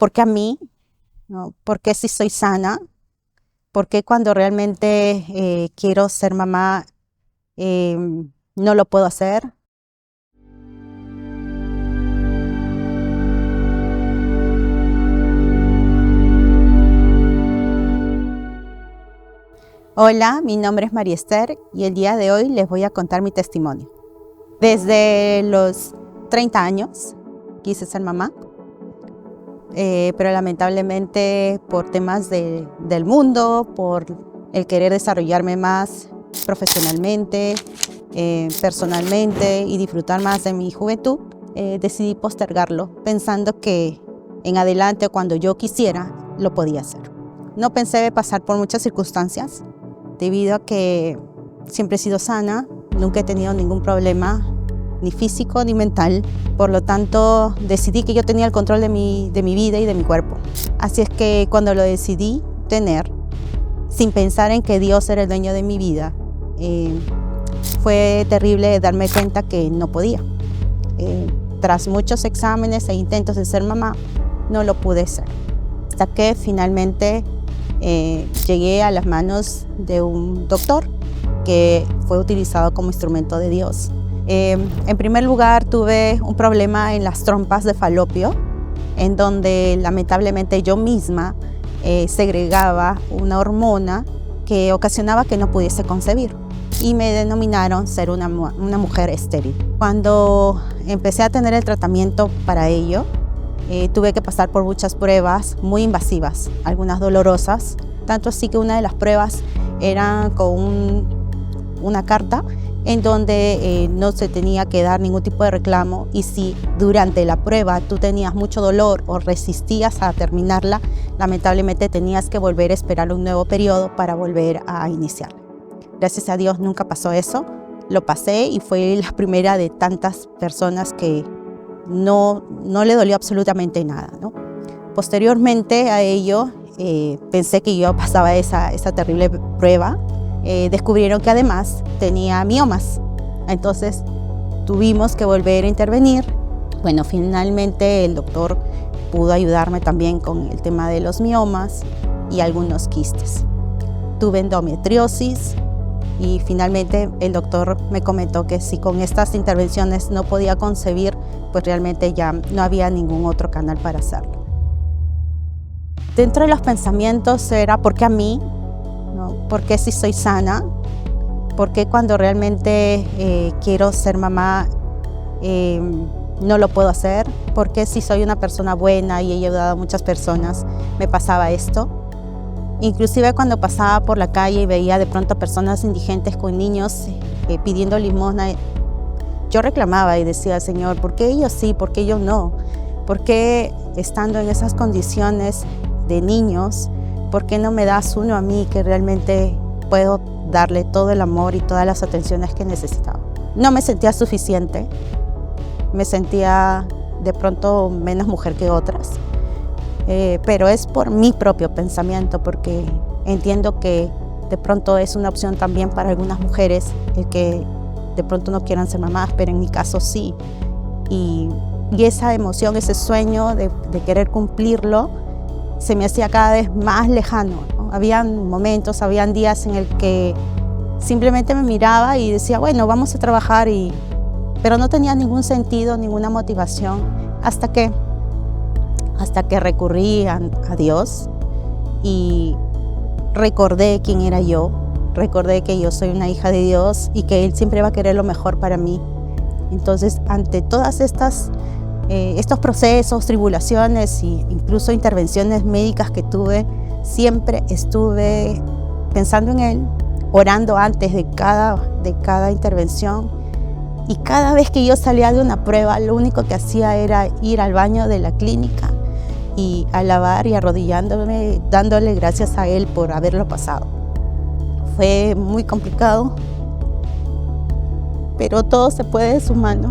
¿por qué a mí? ¿No? ¿Por qué si soy sana? ¿Por qué cuando realmente quiero ser mamá no lo puedo hacer? Hola, mi nombre es María Esther y el día de hoy les voy a contar mi testimonio. Desde los 30 años quise ser mamá, pero lamentablemente por temas del mundo, por el querer desarrollarme más profesionalmente, personalmente y disfrutar más de mi juventud, decidí postergarlo pensando que en adelante cuando yo quisiera lo podía hacer. No pensé pasar por muchas circunstancias debido a que siempre he sido sana, nunca he tenido ningún problema ni físico ni mental. Por lo tanto, decidí que yo tenía el control de mi vida y de mi cuerpo. Así es que cuando lo decidí tener, sin pensar en que Dios era el dueño de mi vida, fue terrible darme cuenta que no podía. Tras muchos exámenes e intentos de ser mamá, no lo pude ser. Hasta que finalmente llegué a las manos de un doctor que fue utilizado como instrumento de Dios. En primer lugar, tuve un problema en las trompas de falopio, en donde lamentablemente yo misma segregaba una hormona que ocasionaba que no pudiese concebir y me denominaron ser una mujer estéril. Cuando empecé a tener el tratamiento para ello, tuve que pasar por muchas pruebas muy invasivas, algunas dolorosas, tanto así que una de las pruebas era con una carta en donde no se tenía que dar ningún tipo de reclamo, y si durante la prueba tú tenías mucho dolor o resistías a terminarla, lamentablemente tenías que volver a esperar un nuevo periodo para volver a iniciarla. Gracias a Dios nunca pasó eso, lo pasé y fue la primera de tantas personas que no le dolió absolutamente nada, ¿no? Posteriormente a ello, pensé que yo pasaba esa terrible prueba. Descubrieron que además tenía miomas, entonces tuvimos que volver a intervenir. Bueno, finalmente el doctor pudo ayudarme también con el tema de los miomas y algunos quistes. Tuve endometriosis y finalmente el doctor me comentó que si con estas intervenciones no podía concebir, pues realmente ya no había ningún otro canal para hacerlo. Dentro de los pensamientos era ¿por qué a mí? ¿No? ¿Por qué si soy sana? ¿Por qué cuando realmente quiero ser mamá no lo puedo hacer? ¿Por qué si soy una persona buena y he ayudado a muchas personas me pasaba esto? Inclusive cuando pasaba por la calle y veía de pronto personas indigentes con niños pidiendo limosna, yo reclamaba y decía, Señor, ¿por qué ellos sí? ¿Por qué yo no? ¿Por qué estando en esas condiciones de niños, por qué no me das uno a mí que realmente puedo darle todo el amor y todas las atenciones que necesitaba? No me sentía suficiente, me sentía de pronto menos mujer que otras, pero es por mi propio pensamiento, porque entiendo que de pronto es una opción también para algunas mujeres el que de pronto no quieran ser mamás, pero en mi caso sí. Y esa emoción, ese sueño de querer cumplirlo, se me hacía cada vez más lejano, ¿no? Habían momentos, habían días en el que simplemente me miraba y decía, bueno, vamos a trabajar, pero no tenía ningún sentido, ninguna motivación, hasta que recurrí a Dios y recordé quién era yo. Recordé que yo soy una hija de Dios y que Él siempre va a querer lo mejor para mí. Entonces, ante todas estos procesos, tribulaciones e incluso intervenciones médicas que tuve, siempre estuve pensando en Él, orando antes de cada intervención. Y cada vez que yo salía de una prueba, lo único que hacía era ir al baño de la clínica y alabar y arrodillándome, dándole gracias a Él por haberlo pasado. Fue muy complicado, pero todo se puede de su mano.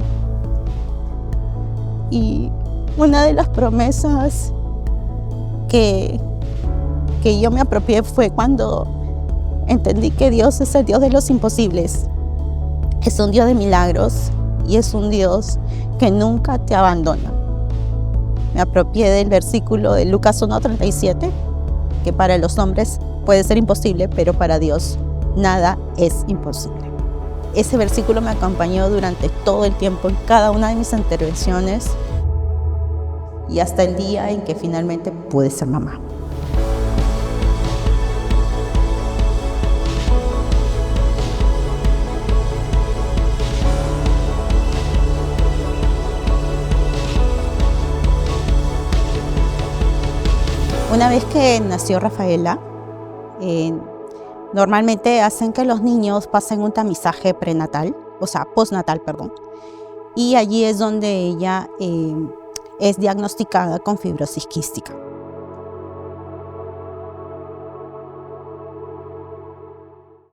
Y una de las promesas que yo me apropié fue cuando entendí que Dios es el Dios de los imposibles. Es un Dios de milagros y es un Dios que nunca te abandona. me apropié del versículo de Lucas 1:37, que para los hombres puede ser imposible, pero para Dios nada es imposible. Ese versículo me acompañó durante todo el tiempo en cada una de mis intervenciones y hasta el día en que finalmente pude ser mamá. Una vez que nació Rafaela, normalmente hacen que los niños pasen un tamizaje prenatal, o sea, postnatal, perdón. Y allí es donde ella es diagnosticada con fibrosis quística.